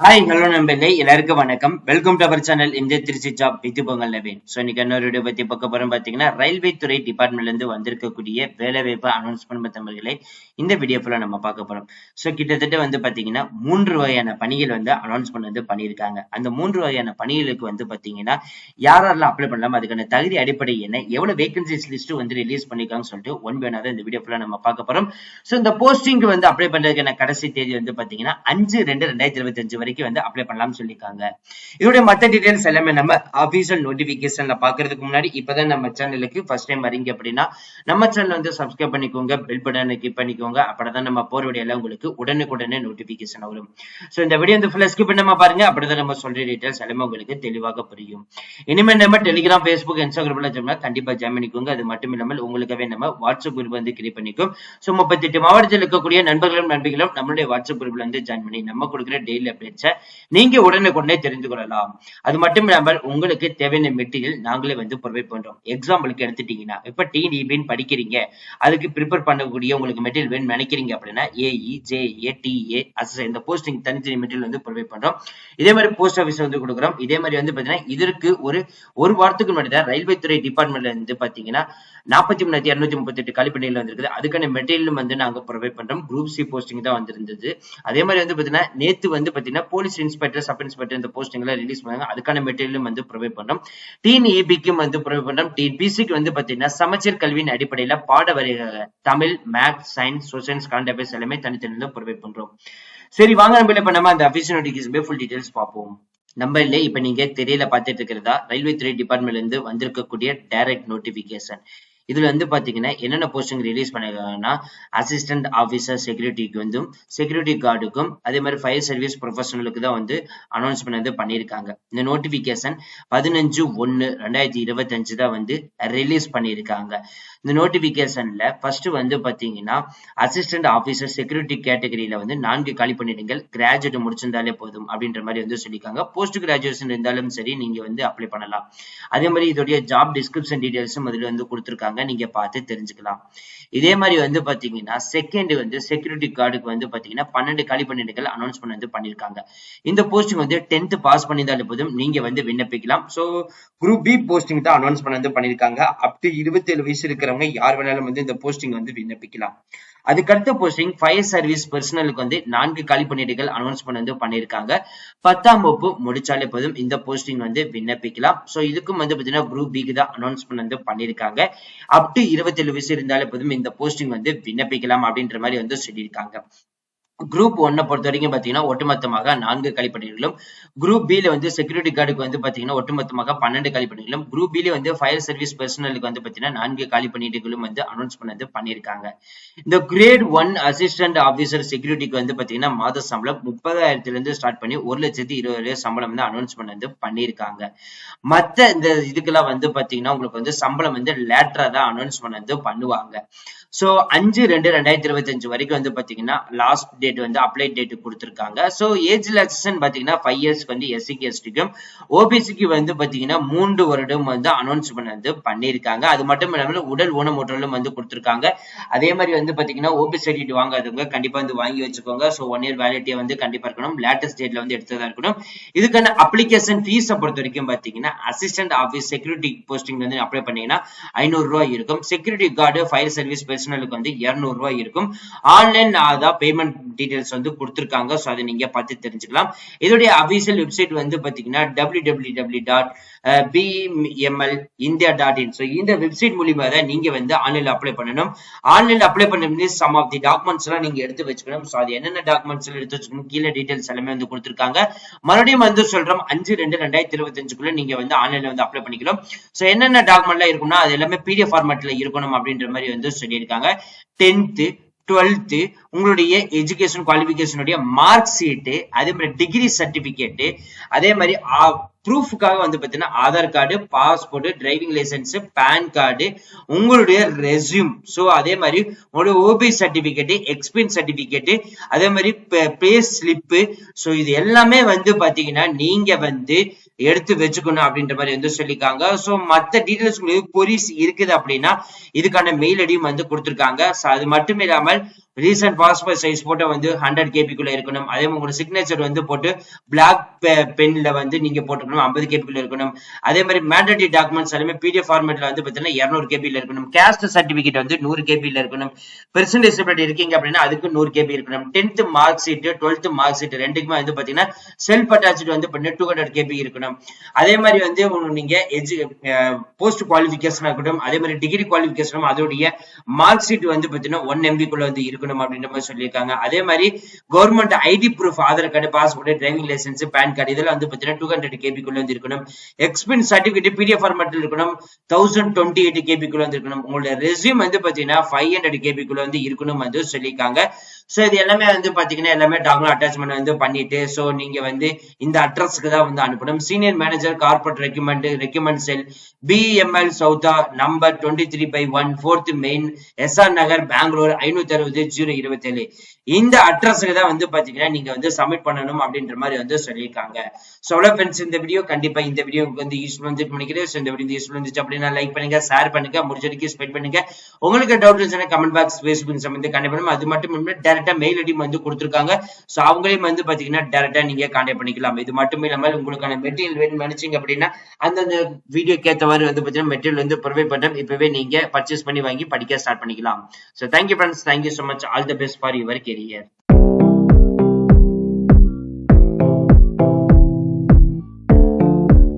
Hi hello நண்பர்களே, எல்லாருக்கும் வணக்கம். வெல்கம் டு அவர் சேனல் இந்த Trichy job with Pongal Naveen. So இன்னைக்கு என்ன வீடியோ பத்தி பார்க்க போறோம் பாத்தீங்கன்னா, ரயில்வே துறை டிபார்ட்மெண்ட்ல இருந்து வந்திருக்கக்கூடிய வேலை வாய்ப்பு அனௌன்ஸ்மெண்ட் பத்தவர்களை இந்த வீடியோ ஃபுல்லா நம்ம பார்க்க போறோம். ஸோ கிட்டத்தட்ட பாத்தீங்கன்னா 3 வகையான பணிகள் அனௌன்ஸ்மெண்ட் பண்ணியிருக்காங்க. அந்த 3 வகையான பணிகளுக்கு பாத்தீங்கன்னா யாரெல்லாம் அப்ளை பண்ணலாம், அதுக்கான தகுதி அடிப்படை என்ன, எவ்வளவு வேகன்சிஸ் லிஸ்ட் ரிலீஸ் பண்ணிருக்காங்கன்னு சொல்லிட்டு ஒன் வேணாத இந்த வீடியோ ஃபுல்லா நம்ம பார்க்க போறோம். ஸோ இந்த போஸ்டிங் அப்ளை பண்றதுக்கான கடைசி தேதி பாத்தீங்கன்னா 5/2/2025 வரைக்கும் அப்ளை பண்ணலாம்னு சொல்லிருக்காங்க. இதோட மத்த டீடைல்ஸ் எல்லாமே நம்ம ஆபீஷியல் நோட்டிபிகேஷன்ல பாக்குறதுக்கு முன்னாடி இப்பதான் நம்ம சேனலுக்கு ஃபர்ஸ்ட் டைம் வரீங்க அப்படின்னா நம்ம சேனல் சப்ஸ்கிரைப் பண்ணிக்கோங்க, பெல் பட்டனை கிளிக் பண்ணிக்கோங்க. அப்பதான் நம்ம போற வீடியோ எல்லாம் உங்களுக்கு உடனுக்குடனே நோட்டிபிகேஷன் வரும். சோ இந்த வீடியோ ஃபுல்லா ஸ்கிப் பண்ணாம பாருங்க, அப்படிதான் நம்ம சொல்ற டீடைல்ஸ் எல்லாமே உங்களுக்கு தெளிவாக புரியும். இனிமே நம்ம டெலிகிராம், ஃபேஸ்புக், இன்ஸ்டாகிராம்ல ஜாயின் கண்டிப்பா ஜாயின் பண்ணிக்கோங்க. அது மட்டும் இல்லாமல் உங்களுக்காகவே நம்ம வாட்ஸ்அப் குரூப் கிரியேட் பண்ணிக்கோம். சோ 38 மாவட்டத்தில் இருக்கக்கூடிய நண்பர்களும் நண்பிகளும் நம்மளுடைய வாட்ஸ்அப் குரூப்ல ஜாயின் பண்ணி நம்ம கொடுக்குற டெய்லி அப்டேட்ஸ் நீங்க உடனுக்குடனே தெரிந்து கொள்ளலாம். அது மட்டும் இல்லாமல் உங்களுக்கு தேவையான மெட்டீரியல் நாங்களே ப்ரொவைட் பண்றோம். எக்ஸாம்பிளுக்கு எடுத்துட்டீங்கன்னா இப்ப டிஎன்இபின்னு படிக்கிறீங்க, அதுக்கு ப்ரிப்பேர் பண்ணக்கூடிய உங்களுக்கு மெட்டீரியல் வேணும்னு நினைக்கிறீங்க அப்படின்னா ஏஇ, ஜேஏ, டிஏ இந்த போஸ்டிங் தனித்தனி மெட்டீரியல் ப்ரொவைட் பண்றோம். இதே மாதிரி போஸ்ட் ஆபீஸ் கொடுக்குறோம். இதே மாதிரி பாத்தீங்கன்னா இதற்கு ஒரு வாரத்துக்கு முன்னாடி தான் ரயில்வே துறை டிபார்ட்மெண்ட்ல பாத்தீங்கன்னா 43,238 காலிப்பணிகள் வந்திருக்குது. அதுக்கான மெட்டீரியல் நாங்க ப்ரொவைட் பண்றோம். குரூப் சி போஸ்டிங் தான் வந்திருந்தது. அதே மாதிரி பாத்தீங்கன்னா நேத்து பாத்தீங்கன்னா போலீஸ் இன்ஸ்பெக்டர், சப் இன்ஸ்பெக்டர் இந்த போஸ்டிங் எல்லாம் ரிலீஸ் பண்ணாங்க. அதுக்கான மெட்டீரியலும் ப்ரொவைட் பண்றோம். டிஎன்இபிக்கும் ப்ரொவைட் பண்றோம். டிஎன்பிசிக்கு பாத்தீங்கன்னா சமச்சீர் கல்வியின் அடிப்படையில பாட வரிகள் Tamil, maths, science, social, current affairs எல்லாமே தனித்தனியாக ப்ரொவைட் பண்றோம். சரி வாங்க நம்ம அந்த அபிஷியல் நோட்டிபிகேஷன் ஃபுல் டீடைல்ஸ் பார்ப்போம். நம்ம இல்ல இப்ப நீங்க தெரியல பாத்துட்டு இருக்கிறதா ரயில்வே துறை டிபார்ட்மெண்ட்ல இருந்து வந்திருக்கக்கூடிய டைரக்ட் நோட்டிபிகேஷன். இதுல பாத்தீங்கன்னா என்னென்ன போஸ்டிங் ரிலீஸ் பண்ணிருக்காங்கன்னா அசிஸ்டன்ட் ஆபீசர் செக்யூரிட்டிக்கு செக்யூரிட்டி கார்டுக்கும் அதே மாதிரி ஃபயர் சர்வீஸ் ப்ரொஃபஷனலுக்கு தான் அனௌன்ஸ்மெண்ட் பண்ணியிருக்காங்க. இந்த நோட்டிபிகேஷன் 15/1/2025 தான் ரிலீஸ் பண்ணியிருக்காங்க. இந்த நோட்டிபிகேஷன்ல ஃபர்ஸ்ட் பாத்தீங்கன்னா அசிஸ்டன்ட் ஆபீசர் செக்யூரிட்டி கேட்டகரியில 4 காலி பணியிடங்கள் கிராஜுவேட் முடிச்சிருந்தாலே போதும் அப்படின்ற மாதிரி சொல்லியிருக்காங்க. போஸ்ட் கிராஜுவேஷன் இருந்தாலும் சரி நீங்க அப்ளை பண்ணலாம். அதே மாதிரி இதோடைய ஜாப் டிஸ்கிரிப்ஷன் டீடைல்ஸும் அதுல கொடுத்திருக்காங்க, நீங்க பார்த்து தெரிஞ்சுக்கலாம். இதே மாதிரி பாத்தீங்கன்னா செகண்ட் செக்யூரிட்டி கார்டுக்கு பாத்தீங்கன்னா 12 காலி பணியிடங்கள் அனௌன்ஸ்மெண்ட் பண்ணிருக்காங்க. இந்த போஸ்டிங் 10th பாஸ் பண்ணியிருந்தாலே போதும் நீங்க விண்ணப்பிக்கலாம். சோ குரூப் பி போஸ்டிங் தான் அனௌன்ஸ்மெண்ட் பண்ணிருக்காங்க. அப் டு 27 வயசு இருக்கிறவங்க யார் வேணாலும் இந்த போஸ்டிங் விண்ணப்பிக்கலாம். அதுக்கடுத்த போஸ்டிங் ஃபயர் சர்வீஸ் பர்சனலுக்கு 4 காலி பணியிடங்கள் அனௌன்ஸ்மெண்ட் பண்ணிருக்காங்க. 10ஆம் வகுப்பு முடிச்சாலே போதும் இந்த போஸ்டிங் விண்ணப்பிக்கலாம். சோ இதுக்கும் பாத்தீங்கன்னா குரூப் பிக்கு தான் அனௌன்ஸ்மெண்ட் பண்ணிருக்காங்க. அப் டு 27 வயசு இருந்தாலே போதும் இந்த போஸ்டிங் விண்ணப்பிக்கலாம் அப்படின்ற மாதிரி சொல்லியிருக்காங்க. குரூப் 1 பொறுத்த வரைக்கும் பாத்தீங்கன்னா ஒட்டுமொத்தமாக 4 காலி பணியிடங்களும், குரூப் பி செக்யூரிட்டி கார்டுக்கு பாத்தீங்கன்னா ஒட்டுமொத்தமாக 12 காலி பணியிடங்களும், குரூப் பி ஃபயர் சர்வீஸ் பர்சனலுக்கு பாத்தீங்கன்னா 4 காலி பணியிடங்களும் அனௌன்ஸ்மெண்ட் பண்ணிருக்காங்க. இந்த கிரேட் 1 அசிஸ்டன்ட் ஆபீசர் செக்யூரிட்டிக்கு பாத்தீங்கன்னா மாத சம்பளம் 30,000 இருந்து ஸ்டார்ட் பண்ணி 1,20,000 சம்பளம் அனௌன்ஸ்மெண்ட் பண்ணிருக்காங்க. மத்த இந்த இதுக்கெல்லாம் பாத்தீங்கன்னா உங்களுக்கு சம்பளம் லேட்டரா தான் அனௌன்ஸ்மெண்ட் பண்ணுவாங்க. சோ 5/2/2025 வரைக்கும் பாத்தீங்கன்னா லாஸ்ட் டேட் அப்ளை டேட் கொடுத்திருக்காங்க. சோ ஏஜ் ரிலாக்சேஷன் பாத்தீங்கன்னா 5 இயர்ஸ்க்கு எஸ்சிக்கு எஸ்டிக்கும், ஓபிசிக்கு பாத்தீங்கன்னா 3 வருடம் அனௌன்ஸ்மெண்ட் பண்ணிருக்காங்க. அது மட்டும் இல்லாமல் உடல் ஊனமுற்றலும் கொடுத்திருக்காங்க. அதே மாதிரி பாத்தீங்கன்னா ஓபிசி சர்டிஃபிகேட் வாங்காதவங்க கண்டிப்பா வாங்கி வச்சுக்கோங்க. சோ 1 இயர் வேலிடிட்டி கண்டிப்பா இருக்கணும். லேட்டஸ்ட் டேட்ல எடுத்ததா இருக்கணும். இதுக்கான அப்ளிகேஷன் ஃபீஸை பொறுத்த வரைக்கும் பாத்தீங்கன்னா assistant office security posting apply பண்ணீங்கன்னா 500 ரூபாய் இருக்கும். செக்யூரிட்டி கார்டு ஃபயர் சர்வீஸ் பர்சனலுக்கு 200 ரூபாய் இருக்கும். ஆன்லைன் அதான் பேமெண்ட் டீடைல்ஸ் கொடுத்திருக்காங்க. சோ அதை நீங்க பார்த்து தெரிஞ்சுக்கலாம். இதோட அபிஷியல் வெப்சைட் பாத்தீங்கன்னா www.bmlindia.in. சோ இந்த வெப்சைட் மூலமா தான் நீங்க ஆன்லைன்ல அப்ளை பண்ணணும். ஆன்லைன்ல அப்ளை பண்ண சம் ஆஃப் தி டாக்குமெண்ட்ஸ் எல்லாம் நீங்க எடுத்து வச்சுக்கணும். சோ அது என்னென்ன டாக்குமெண்ட்ஸ் எடுத்து வச்சுக்கணும் கீழே டீடைல்ஸ் எல்லாமே கொடுத்திருக்காங்க. மறுபடியும் சொல்றோம் 5/2/2025 நீங்க ஆன்லைன்ல அப்ளை பண்ணிக்கலாம். சோ என்னென்ன டாக்குமெண்ட்லாம் இருக்கும்னா அது எல்லாமே பிடிஎஃப் ஃபார்மேட்ல இருக்கணும் அப்படின்ற மாதிரி சொல்லியிருக்காங்க. 10th 12th உங்களுடைய எஜுகேஷன் குவாலிபிகேஷனுடைய மார்க் ஷீட், அதே மாதிரி டிகிரி சர்டிபிகேட், அதே மாதிரி ப்ரூஃப்காக பாத்தீங்கன்னா Aadhaar card, passport, driving licence, PAN card, உங்களுடைய ரெஸ்யூம், சோ அதே மாதிரி உங்களுடைய ஓபி சர்டிபிகேட், எக்ஸ்பீரியன்ஸ் சர்டிபிகேட், அதே மாதிரி பே ஸ்லிப், சோ இது எல்லாமே பாத்தீங்கன்னா நீங்க எடுத்து வச்சுக்கணும் அப்படின்ற மாதிரி சொல்லிருக்காங்க. சோ மத்த டீடைல்ஸ் உங்களுக்கு கொரிஸ் இருக்குது அப்படின்னா இதுக்கான மெயில் ஐடியும் கொடுத்திருக்காங்க. அது மட்டும் இல்லாமல் ரீசன்ட் பாஸ்போர்ட் சைஸ் போட்டோ வந்து 100 கேபிக்குள்ள இருக்கணும். அதே மாதிரி உங்களோட சிக்னேச்சர் வந்து போட்டு பிளாக் பென்ல வந்து நீங்க போட்டுக்கணும், 50 கேபிக்குள்ள இருக்கணும். அதே மாதிரி மேண்டேட்டரி டாக்குமெண்ட்ஸ் எல்லாமே பிடிஎஃப் ஃபார்மேட்ல வந்து பாத்தீங்கன்னா 200 கேபில இருக்கணும். கேஸ்ட் சர்டிபிகேட் வந்து 100 கேபில இருக்கணும். பெர்சன் டிசபிலிட்டி இருக்கீங்க அப்படின்னா அதுக்கு 100 கேபி இருக்கணும். 10th mark sheet 12th mark sheet ரெண்டுக்குமே வந்து பாத்தீங்கன்னா செல்ஃப் அட்டாச்ட் வந்து 200 கேபி இருக்கணும். அதே மாதிரி வந்து நீங்க போஸ்ட் குவாலிபிகேஷன் இருக்கட்டும், அதே மாதிரி டிகிரி குவாலிபிகேஷனும் அதோடைய மார்க் ஷீட் வந்து பாத்தீங்கன்னா 1 MB குள்ள வந்து இருக்கணும் அப்படின்ற மாதிரி சொல்லியிருக்காங்க. அதே மாதிரி government ID proof, Aadhaar card, passport, driving licence, PAN card இதெல்லாம் வந்து பாத்தீங்கன்னா 200 கேபி குள்ள வந்து இருக்கணும். எக்ஸ்பென்ஸ் சர்டிபிகேட் பிடிஎஃப் ஃபார்மேட்ல இருக்கணும், 1028 கேபி குள்ள வந்து இருக்கணும். உங்களோட ரெஸ்யூம் வந்து பாத்தீங்கன்னா 500 கேபி குள்ள வந்து இருக்கணும் வந்து சொல்லியிருக்காங்க. சோ இது எல்லாமே வந்து பாத்தீங்கன்னா எல்லாமே டாக்குமெண்ட் அட்டாச்மெண்ட் வந்து பண்ணிட்டு சோ நீங்க வந்து இந்த அட்ரஸ்க்கு தான் வந்து அனுப்பணும். சீனியர் மேனேஜர் கார்பரேட் ரெக்கமெண்ட் செல், BML Sawda, number 23/1, 4th main, SR நகர், பெங்களூர் 560-027. இந்த அட்ரஸ்க்கு தான் வந்து பாத்தீங்கன்னா நீங்க வந்து சப்மிட் பண்ணணும் அப்படின்ற மாதிரி வந்து சொல்லியிருக்காங்க. சோ அவ்வளவு ஃப்ரெண்ட்ஸ், இந்த வீடியோ கண்டிப்பா இந்த வீடியோ வந்து யூஸ்ஃபுல் வந்து நினைக்கிறேன். சோ இந்த வீடியோ யூஸ்ஃபுல் இருந்துச்சு அப்படின்னா லைக் பண்ணுங்க, ஷேர் பண்ணுங்க, முடிஞ்ச வரைக்கும் ஸ்பெண்ட் பண்ணுங்க. உங்களுக்கு டவுட் இருந்துச்சுன்னா கமெண்ட் பாக்ஸ், ஃபேஸ்புக் சம்பந்தம் கான்டாக்ட் பண்ணுங்க. அது மட்டும் இல்லாம டைரக்டா மெயில் ஐடி வந்து கொடுத்துருக்காங்க. சோ அவங்களையும் வந்து பாத்தீங்கன்னா டைரக்டா நீங்க கான்டாக்ட் பண்ணிக்கலாம். இது மட்டும் இல்லாம உங்களுக்கான மெட்டீரியல் வேணும்னு நினைச்சீங்க அப்படின்னா அந்தந்த வீடியோக்கு ஏற்ற மாதிரி வந்து பாத்தீங்கன்னா மெட்டீரியல் வந்து ப்ரொவைட் பண்றேன். இப்பவே நீங்க பர்ச்சேஸ் பண்ணி வாங்கி படிக்க ஸ்டார்ட் பண்ணிக்கலாம். So thank you friends, thank you so much, all the best for your career.